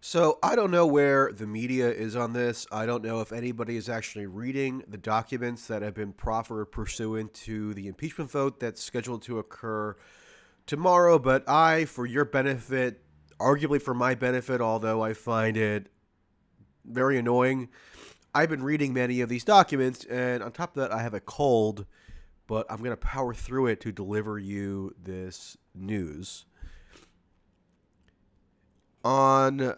So I don't know where the media is on this. I don't know if anybody is actually reading the documents that have been proffered pursuant to the impeachment vote that's scheduled to occur tomorrow. But I, for your benefit, arguably for my benefit, although I find it very annoying, I've been reading many of these documents, and on top of that, I have a cold, but I'm going to power through it to deliver you this news. On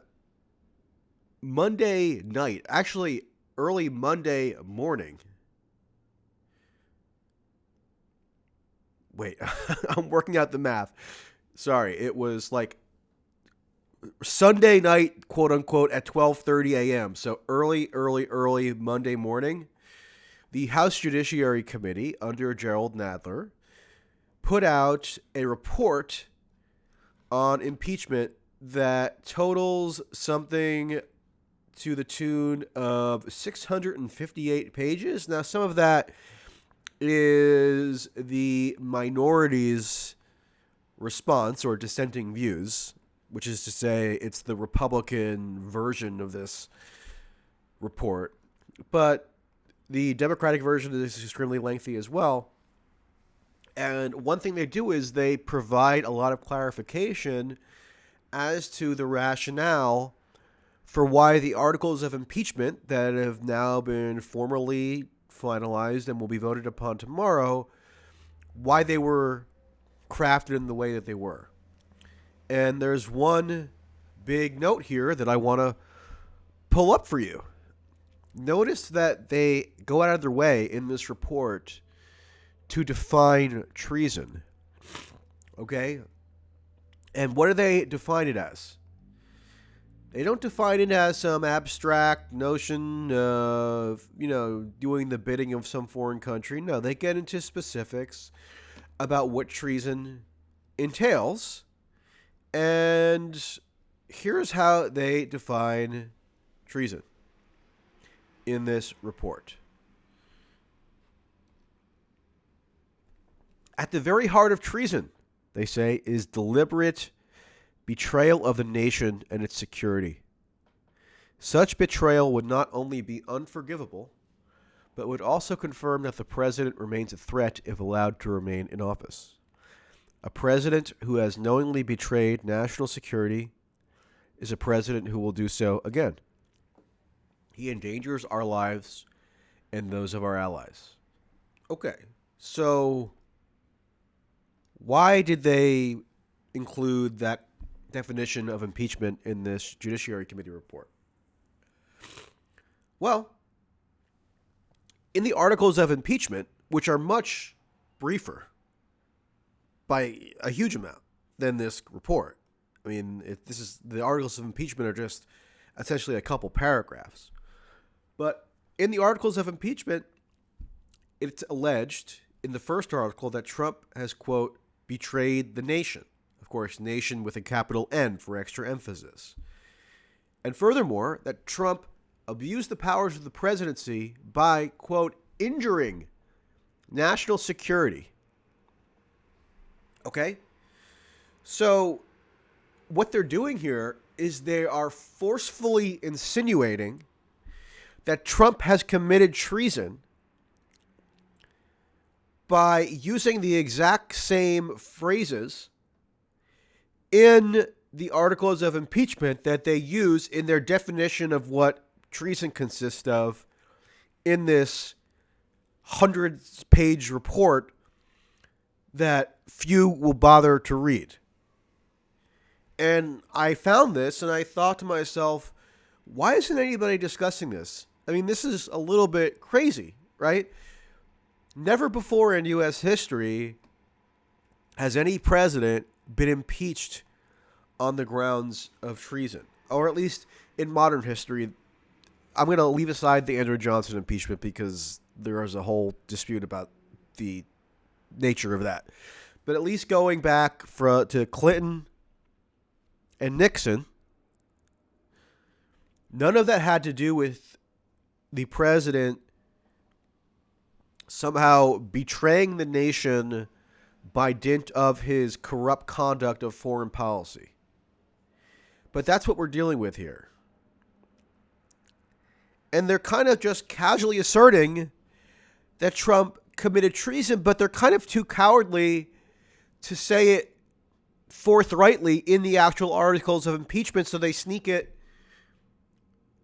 Monday night, actually early Monday morning. Wait, I'm working out the math. Sorry, it was like Sunday night, quote unquote, at 12:30 a.m. So early Monday morning. The House Judiciary Committee under Gerald Nadler put out a report on impeachment that totals something to the tune of 658 pages. Now, some of that is the minority's response or dissenting views, which is to say, it's the Republican version of this report. But the Democratic version is extremely lengthy as well. And one thing they do is they provide a lot of clarification as to the rationale for why the articles of impeachment that have now been formally finalized and will be voted upon tomorrow, why they were crafted in the way that they were. And there's one big note here that I want to pull up for you. Notice that they go out of their way in this report to define treason. Okay? And what do they define it as? They don't define it as some abstract notion of, doing the bidding of some foreign country. No, they get into specifics about what treason entails. And here's how they define treason in this report. At the very heart of treason, they say, is deliberate betrayal of the nation and its security. Such betrayal would not only be unforgivable, but would also confirm that the president remains a threat if allowed to remain in office. A president who has knowingly betrayed national security is a president who will do so again. He endangers our lives and those of our allies. Okay, so why did they include that definition of impeachment in this Judiciary Committee report? Well, in the articles of impeachment, which are much briefer by a huge amount than this report. I mean, the articles of impeachment are just essentially a couple paragraphs. But in the articles of impeachment, it's alleged in the first article that Trump has, quote, betrayed the nation. Of course, nation with a capital N for extra emphasis. And furthermore, that Trump abused the powers of the presidency by, quote, injuring national security. Okay? So what they're doing here is they are forcefully insinuating that Trump has committed treason by using the exact same phrases in the articles of impeachment that they use in their definition of what treason consists of in this 100-page report that few will bother to read. And I found this and I thought to myself, why isn't anybody discussing this? I mean, this is a little bit crazy, right? Never before in U.S. history has any president been impeached on the grounds of treason, or at least in modern history. I'm going to leave aside the Andrew Johnson impeachment because there is a whole dispute about the nature of that. But at least going back to Clinton and Nixon, none of that had to do with the president somehow betraying the nation by dint of his corrupt conduct of foreign policy. But that's what we're dealing with here. And they're kind of just casually asserting that Trump committed treason, but they're kind of too cowardly to say it forthrightly in the actual articles of impeachment, so they sneak it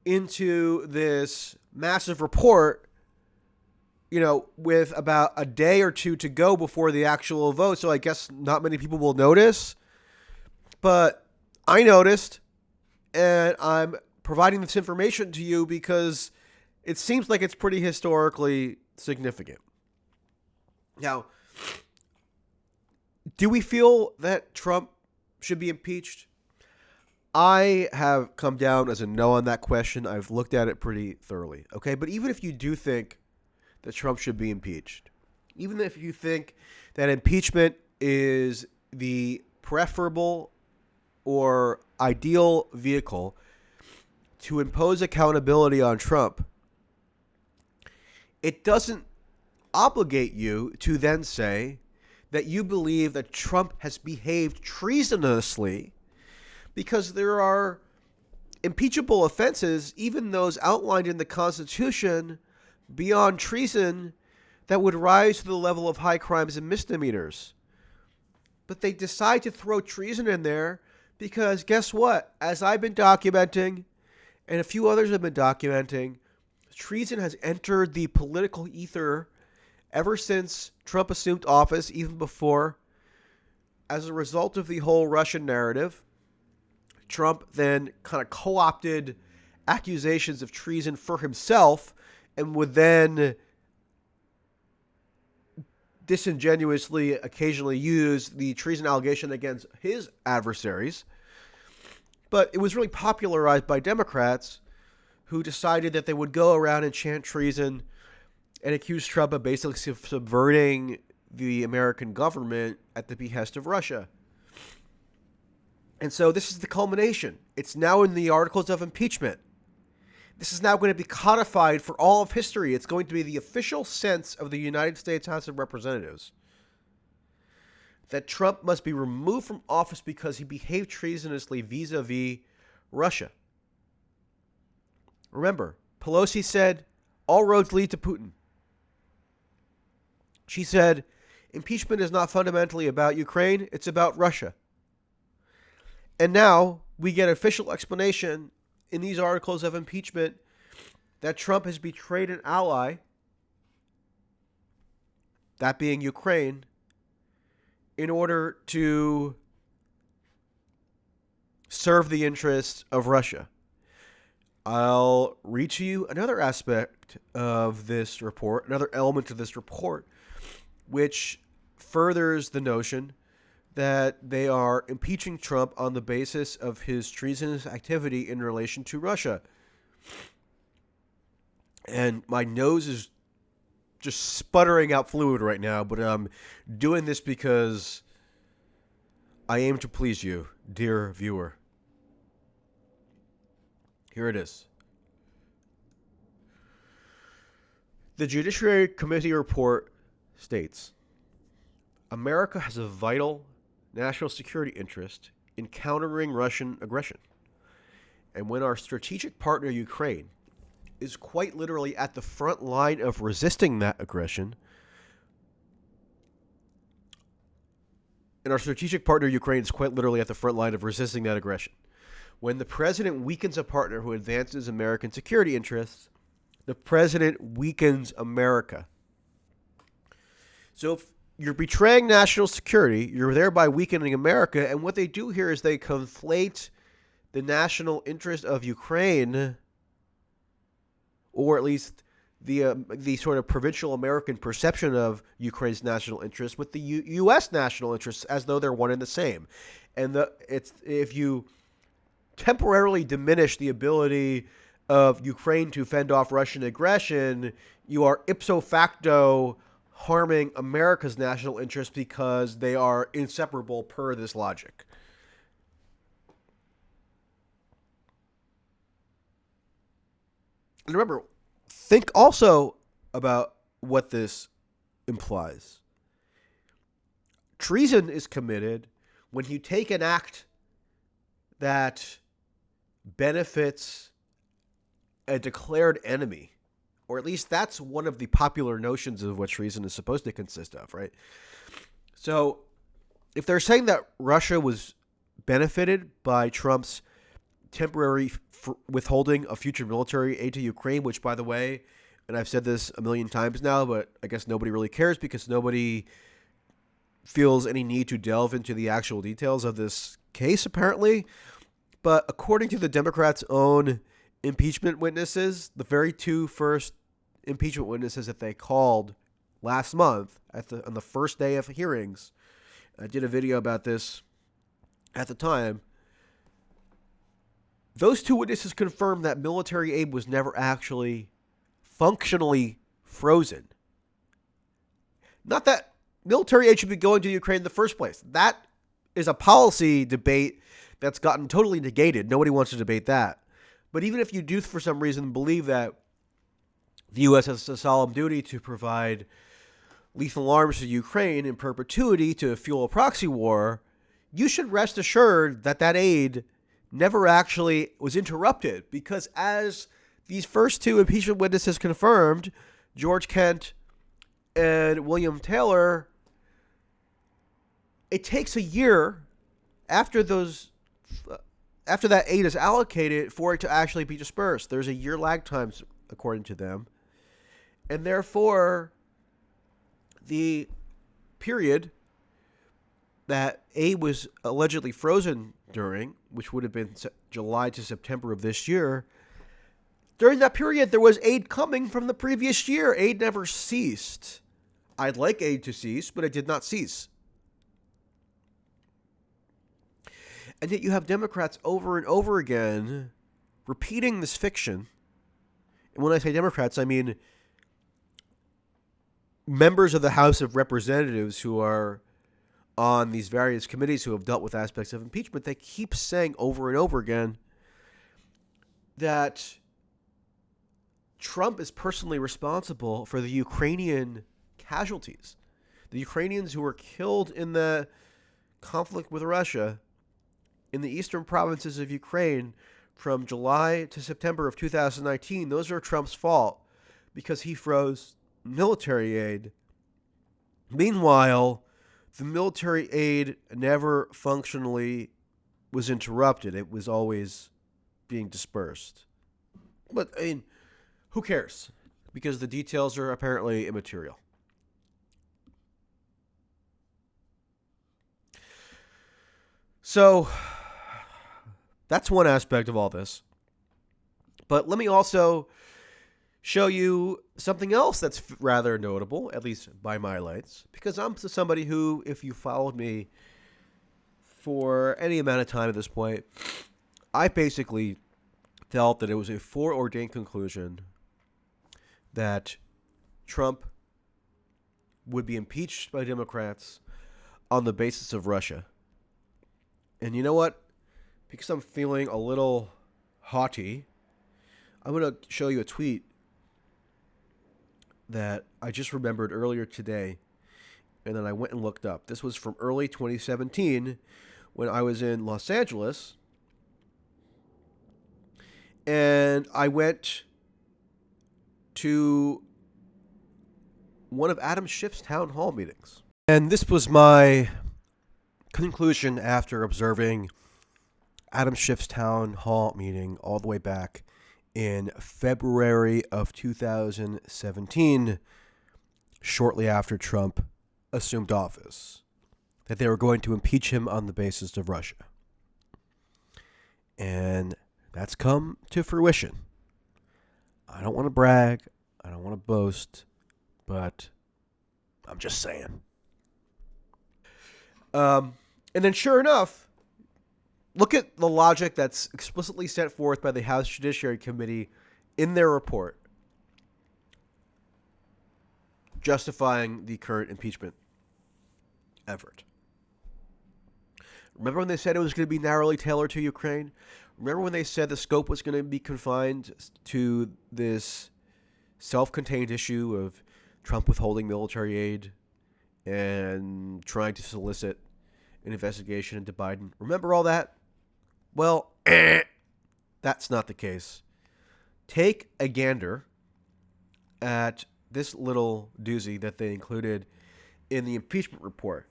into this massive report, with about a day or two to go before the actual vote. So I guess not many people will notice, but I noticed, and I'm providing this information to you because it seems like it's pretty historically significant. Now, do we feel that Trump should be impeached? I have come down as a no on that question. I've looked at it pretty thoroughly. Okay, but even if you do think that Trump should be impeached, even if you think that impeachment is the preferable or ideal vehicle to impose accountability on Trump, it doesn't obligate you to then say that you believe that Trump has behaved treasonously, because there are impeachable offenses, even those outlined in the Constitution, beyond treason, that would rise to the level of high crimes and misdemeanors. But they decide to throw treason in there because guess what? As I've been documenting, and a few others have been documenting, treason has entered the political ether ever since Trump assumed office, even before. As a result of the whole Russian narrative, Trump then kind of co-opted accusations of treason for himself and would then disingenuously occasionally use the treason allegation against his adversaries. But it was really popularized by Democrats who decided that they would go around and chant treason and accuse Trump of basically subverting the American government at the behest of Russia. And so this is the culmination. It's now in the articles of impeachment. This is now going to be codified for all of history. It's going to be the official sense of the United States House of Representatives that Trump must be removed from office because he behaved treasonously vis-a-vis Russia. Remember, Pelosi said, all roads lead to Putin. She said, impeachment is not fundamentally about Ukraine, it's about Russia. And now we get official explanation in these articles of impeachment that Trump has betrayed an ally, that being Ukraine, in order to serve the interests of Russia. I'll read to you another aspect of this report, another element of this report, which furthers the notion that they are impeaching Trump on the basis of his treasonous activity in relation to Russia. And my nose is just sputtering out fluid right now, but I'm doing this because I aim to please you, dear viewer. Here it is. The Judiciary Committee report states, America has a vital national security interest in countering Russian aggression. And when our strategic partner Ukraine is quite literally at the front line of resisting that aggression, when the president weakens a partner who advances American security interests, the president weakens America. So if you're betraying national security, you're thereby weakening America, and what they do here is they conflate the national interest of Ukraine, or at least the sort of provincial American perception of Ukraine's national interest, with the U.S. national interests, as though they're one and the same. And if you temporarily diminish the ability of Ukraine to fend off Russian aggression, you are ipso facto harming America's national interest because they are inseparable per this logic. And remember, think also about what this implies. Treason is committed when you take an act that benefits a declared enemy, or at least that's one of the popular notions of what treason is supposed to consist of, right? So if they're saying that Russia was benefited by Trump's temporary withholding of future military aid to Ukraine, which, by the way, and I've said this a million times now, but I guess nobody really cares because nobody feels any need to delve into the actual details of this case, apparently. But according to the Democrats' own impeachment witnesses, the very two first impeachment witnesses that they called last month on the first day of hearings, I did a video about this at the time. Those two witnesses confirmed that military aid was never actually functionally frozen. Not that military aid should be going to Ukraine in the first place. That is a policy debate that's gotten totally negated. Nobody wants to debate that. But even if you do, for some reason, believe that the U.S. has a solemn duty to provide lethal arms to Ukraine in perpetuity to fuel a proxy war, you should rest assured that that aid never actually was interrupted, because as these first two impeachment witnesses confirmed, George Kent and William Taylor, it takes a year after that aid is allocated for it to actually be dispersed. There's a year lag time, according to them. And therefore, the period that aid was allegedly frozen during, which would have been July to September of this year, during that period, there was aid coming from the previous year. Aid never ceased. I'd like aid to cease, but it did not cease. And yet you have Democrats over and over again repeating this fiction. And when I say Democrats, I mean members of the House of Representatives who are on these various committees who have dealt with aspects of impeachment. They keep saying over and over again that Trump is personally responsible for the Ukrainian casualties. The Ukrainians who were killed in the conflict with Russia in the eastern provinces of Ukraine from July to September of 2019, those are Trump's fault because he froze military aid. Meanwhile, the military aid never functionally was interrupted. It was always being dispersed. But, I mean, who cares? Because the details are apparently immaterial. So, that's one aspect of all this. But let me also show you something else that's rather notable, at least by my lights, because I'm somebody who, if you followed me for any amount of time at this point, I basically felt that it was a foreordained conclusion that Trump would be impeached by Democrats on the basis of Russia. And you know what? Because I'm feeling a little haughty, I'm going to show you a tweet that I just remembered earlier today, and then I went and looked up. This was from early 2017 when I was in Los Angeles, and I went to one of Adam Schiff's town hall meetings. And this was my conclusion after observing Adam Schiff's town hall meeting all the way back in February of 2017, shortly after Trump assumed office, that they were going to impeach him on the basis of Russia. And that's come to fruition. I don't want to brag. I don't want to boast. But I'm just saying. And then sure enough, look at the logic that's explicitly set forth by the House Judiciary Committee in their report justifying the current impeachment effort. Remember when they said it was going to be narrowly tailored to Ukraine? Remember when they said the scope was going to be confined to this self-contained issue of Trump withholding military aid and trying to solicit an investigation into Biden? Remember all that? Well, That's not the case. Take a gander at this little doozy that they included in the impeachment report.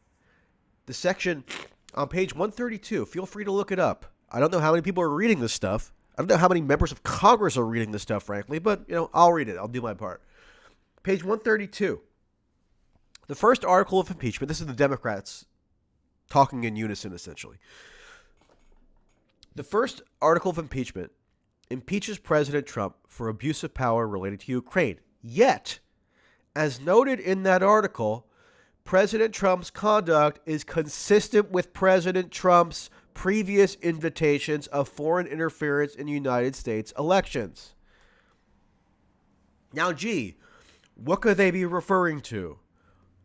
The section on page 132, feel free to look it up. I don't know how many people are reading this stuff. I don't know how many members of Congress are reading this stuff, frankly, but, I'll read it. I'll do my part. Page 132. The first article of impeachment, this is the Democrats talking in unison, essentially. The first article of impeachment impeaches President Trump for abuse of power related to Ukraine. Yet, as noted in that article, President Trump's conduct is consistent with President Trump's previous invitations of foreign interference in United States elections. Now, what could they be referring to?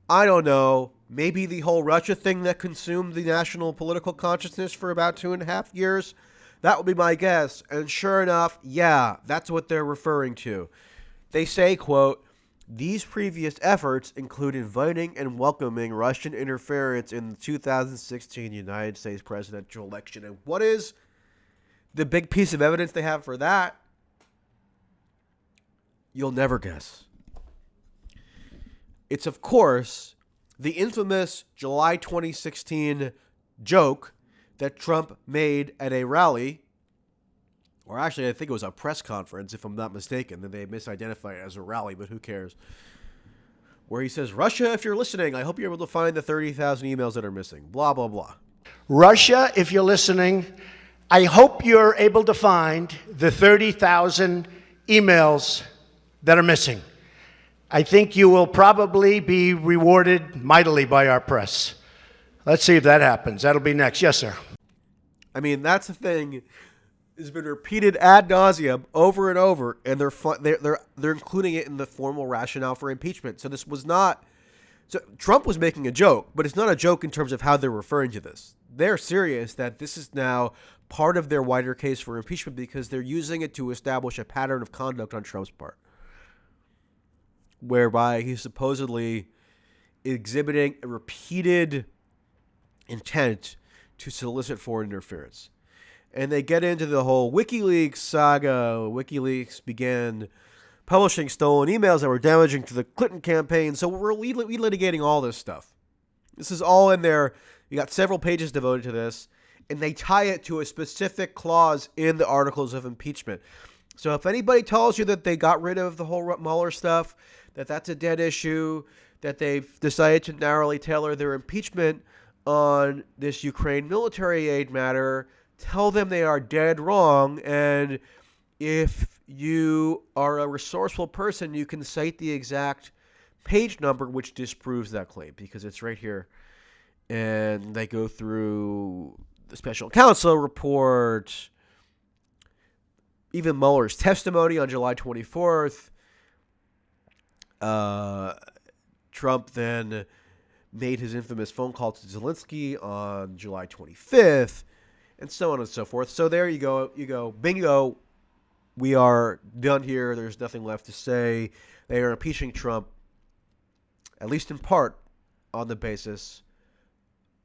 I don't know. Maybe the whole Russia thing that consumed the national political consciousness for about 2.5 years? That would be my guess. And sure enough, yeah, that's what they're referring to. They say, quote, these previous efforts include inviting and welcoming Russian interference in the 2016 United States presidential election. And what is the big piece of evidence they have for that? You'll never guess. It's, of course, the infamous July 2016 joke that Trump made at a rally, or actually I think it was a press conference, if I'm not mistaken, that they misidentified it as a rally, but who cares, where he says, Russia, if you're listening, I hope you're able to find the 30,000 emails that are missing, blah, blah, blah. Russia, if you're listening, I hope you're able to find the 30,000 emails that are missing. I think you will probably be rewarded mightily by our press. Let's see if that happens. That'll be next. Yes, sir. I mean, that's the thing. It's been repeated ad nauseum over and over, and they're including it in the formal rationale for impeachment. So this was not. So Trump was making a joke, but it's not a joke in terms of how they're referring to this. They're serious that this is now part of their wider case for impeachment because they're using it to establish a pattern of conduct on Trump's part, whereby he's supposedly exhibiting a repeated intent to solicit foreign interference. And they get into the whole WikiLeaks saga. WikiLeaks began publishing stolen emails that were damaging to the Clinton campaign. So we're relitigating all this stuff. This is all in there. You got several pages devoted to this. And they tie it to a specific clause in the articles of impeachment. So if anybody tells you that they got rid of the whole Mueller stuff, that that's a dead issue, that they've decided to narrowly tailor their impeachment on this Ukraine military aid matter, tell them they are dead wrong. And if you are a resourceful person, you can cite the exact page number which disproves that claim, because it's right here. And they go through the special counsel report, even Mueller's testimony on July 24th. Trump then made his infamous phone call to Zelensky on July 25th, and so on and so forth. So there you go. You go, bingo. We are done here. There's nothing left to say. They are impeaching Trump, at least in part, on the basis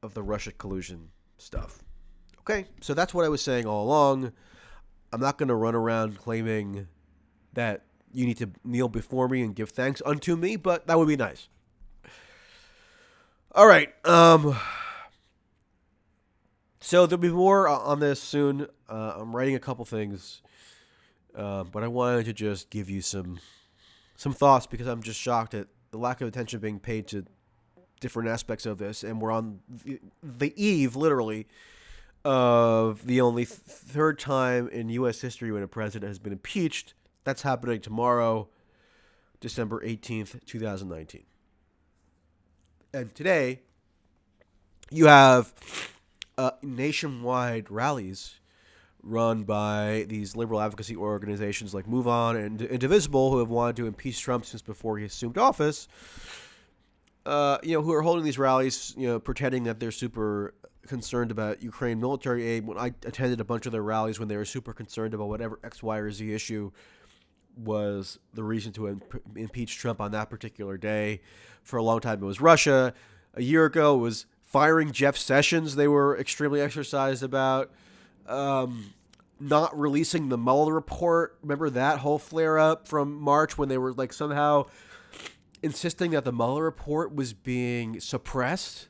of the Russia collusion stuff. Okay, so that's what I was saying all along. I'm not going to run around claiming that you need to kneel before me and give thanks unto me, but that would be nice. All right. So there'll be more on this soon. I'm writing a couple things, but I wanted to just give you some thoughts, because I'm just shocked at the lack of attention being paid to different aspects of this, and we're on the eve, literally, of the only third time in U.S. history when a president has been impeached. That's happening tomorrow, December 18th, 2019. And today, you have nationwide rallies run by these liberal advocacy organizations like Move On and Indivisible, who have wanted to impeach Trump since before he assumed office. Who are holding these rallies, pretending that they're super concerned about Ukraine military aid. When I attended a bunch of their rallies, when they were super concerned about whatever X, Y, or Z issue was the reason to impeach Trump on that particular day. For a long time, it was Russia. A year ago, it was firing Jeff Sessions. They were extremely exercised about. not releasing the Mueller report. Remember that whole flare up from March when they were like somehow insisting that the Mueller report was being suppressed,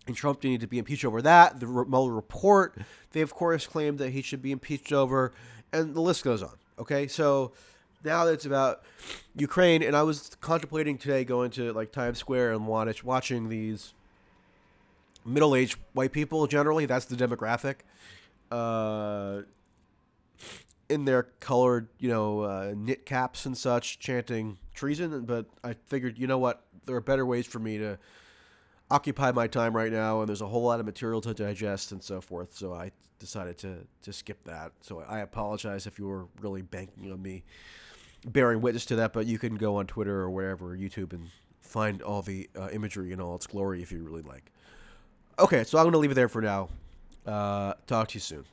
and Trump needed to be impeached over that. The Mueller report, they of course claimed that he should be impeached over, and the list goes on. Okay, so now it's about Ukraine, and I was contemplating today going to like Times Square and watching these middle-aged white people. Generally, that's the demographic. In their colored, knit caps and such, chanting treason. But I figured, you know what, there are better ways for me to occupy my time right now, and there's a whole lot of material to digest and so forth. So I decided to skip that. So I apologize if you were really banking on me bearing witness to that, but you can go on Twitter or wherever, YouTube, and find all the imagery in all its glory if you really like. Okay, so I'm going to leave it there for now. Talk to you soon.